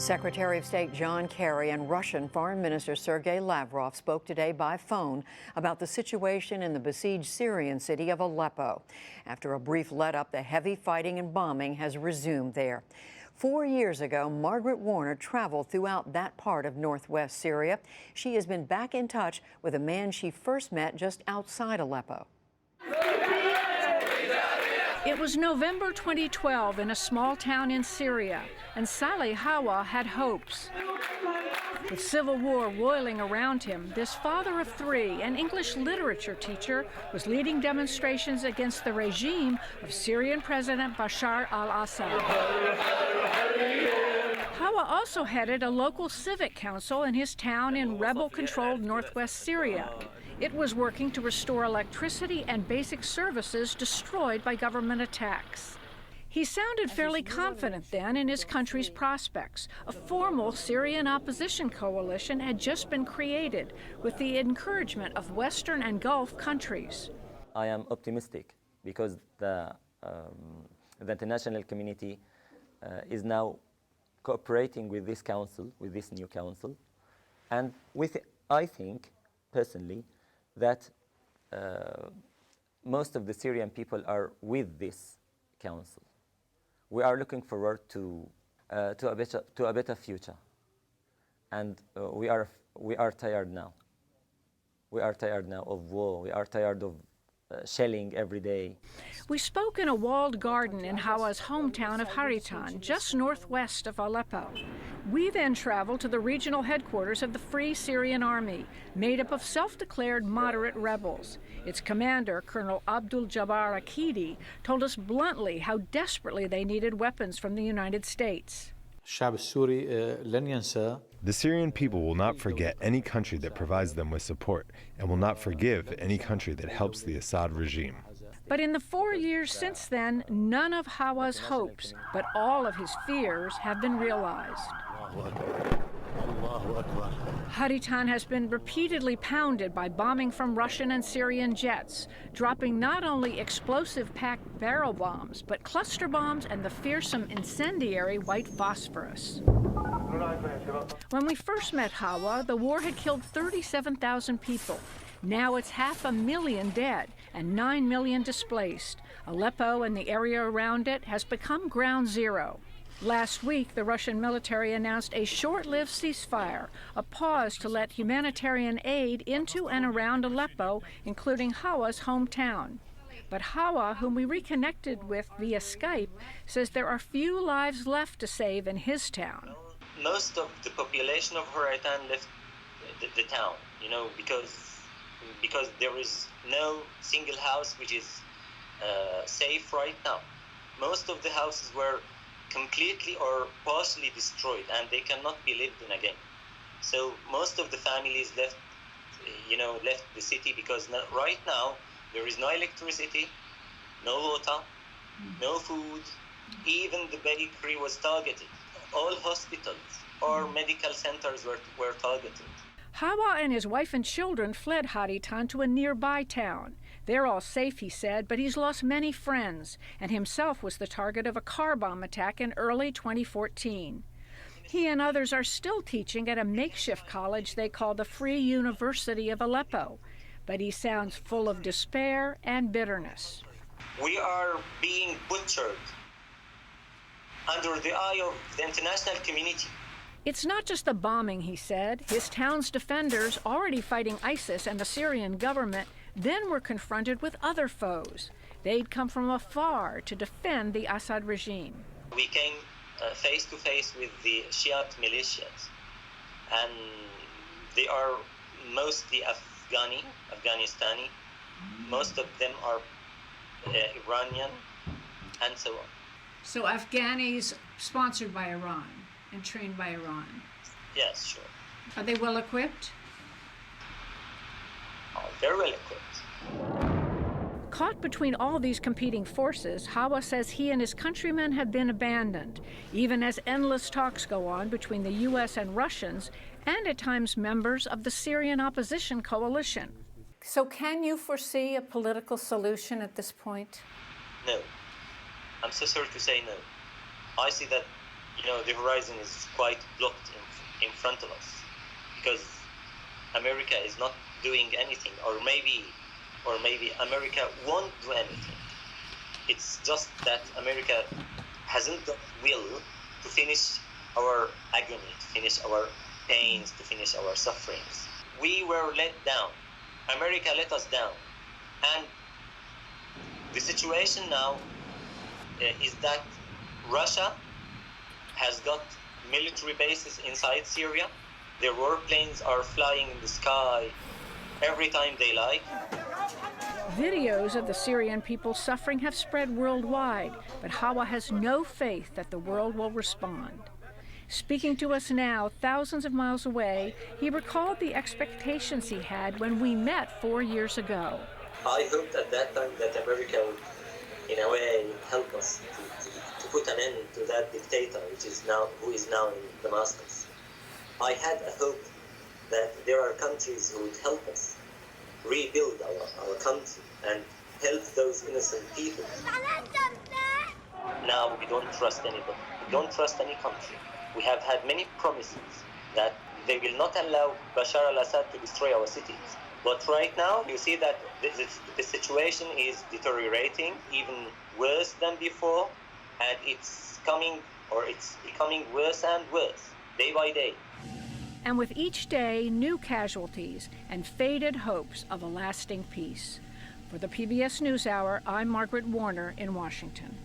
Secretary of State John Kerry and Russian Foreign Minister Sergei Lavrov spoke today by phone about the situation in the besieged Syrian city of Aleppo. After a brief let-up, the heavy fighting and bombing has resumed there. 4 years ago, Margaret Warner traveled throughout that part of northwest Syria. She has been back in touch with a man she first met just outside Aleppo. It was November 2012 in a small town in Syria, and Saleh Hawa had hopes. With civil war roiling around him, this father of three, an English literature teacher, was leading demonstrations against the regime of Syrian President Bashar al-Assad. Hawa also headed a local civic council in his town in rebel-controlled northwest Syria. It was working to restore electricity and basic services destroyed by government attacks. He sounded fairly confident then in his country's prospects. A formal Syrian opposition coalition had just been created with the encouragement of Western and Gulf countries. I am optimistic because the international community is now cooperating with this council, with this new council, and I think, personally, that most of the Syrian people are with this council. We are looking forward to a better future, and we are tired now. We are tired now of war. We are tired of shelling every day. We spoke in a walled garden in Hawa's hometown of Huretan, just northwest of Aleppo. We then traveled to the regional headquarters of the Free Syrian Army, made up of self-declared moderate rebels. Its commander, Colonel Abdul Jabbar Akidi, told us bluntly how desperately they needed weapons from the United States. The Syrian people will not forget any country that provides them with support and will not forgive any country that helps the Assad regime. But in the 4 years since then, none of Hawa's hopes, but all of his fears, have been realized. Huretan has been repeatedly pounded by bombing from Russian and Syrian jets, dropping not only explosive-packed barrel bombs, but cluster bombs and the fearsome incendiary white phosphorus. When we first met Hawa, the war had killed 37,000 people. Now it's 500,000 dead and 9 million displaced. Aleppo and the area around it has become ground zero. Last week, the Russian military announced a short-lived ceasefire, a pause to let humanitarian aid into and around Aleppo, including Hawa's hometown. But Hawa, whom we reconnected with via Skype, says there are few lives left to save in his town. Most of the population of Huretan left the town, because there is no single house which is safe right now. Most of the houses were completely or partially destroyed, and they cannot be lived in again. So most of the families left the city because right now there is no electricity, no water, no food. Even the bakery was targeted. All hospitals or medical centers were targeted. Hawa and his wife and children fled Huretan to a nearby town. They're all safe, he said, but he's lost many friends, and himself was the target of a car bomb attack in early 2014. He and others are still teaching at a makeshift college they call the Free University of Aleppo, but he sounds full of despair and bitterness. We are being butchered under the eye of the international community. It's not just the bombing, he said. His town's defenders, already fighting ISIS and the Syrian government, then were confronted with other foes. They'd come from afar to defend the Assad regime. We came face to face with the Shiite militias, and they are mostly Afghanistani. Most of them are Iranian, and so on. So Afghanis sponsored by Iran and trained by Iran? Yes, sure. Are they well equipped? Oh, they're well equipped. Caught between all these competing forces, Hawa says he and his countrymen have been abandoned, even as endless talks go on between the U.S. and Russians, and at times members of the Syrian opposition coalition. So can you foresee a political solution at this point? No. I'm so sorry to say no. I see that the horizon is quite blocked in front of us, because America is not doing anything, or maybe America won't do anything. It's just that America hasn't the will to finish our agony, to finish our pains, to finish our sufferings. We were let down. America let us down. And the situation now is that Russia has got military bases inside Syria. Their warplanes are flying in the sky every time they like. Videos of the Syrian people suffering have spread worldwide, but Hawa has no faith that the world will respond. Speaking to us now, thousands of miles away, he recalled the expectations he had when we met 4 years ago. I hoped at that time that America would, in a way, help us to put an end to that dictator who is now in Damascus. I had a hope that there are countries who would help us rebuild our country and help those innocent people. Now we don't trust anybody. We don't trust any country. We have had many promises that they will not allow Bashar al-Assad to destroy our cities. But right now, you see that the situation is deteriorating, even worse than before, and it's becoming worse and worse, day by day. And with each day, new casualties and faded hopes of a lasting peace. For the PBS NewsHour, I'm Margaret Warner in Washington.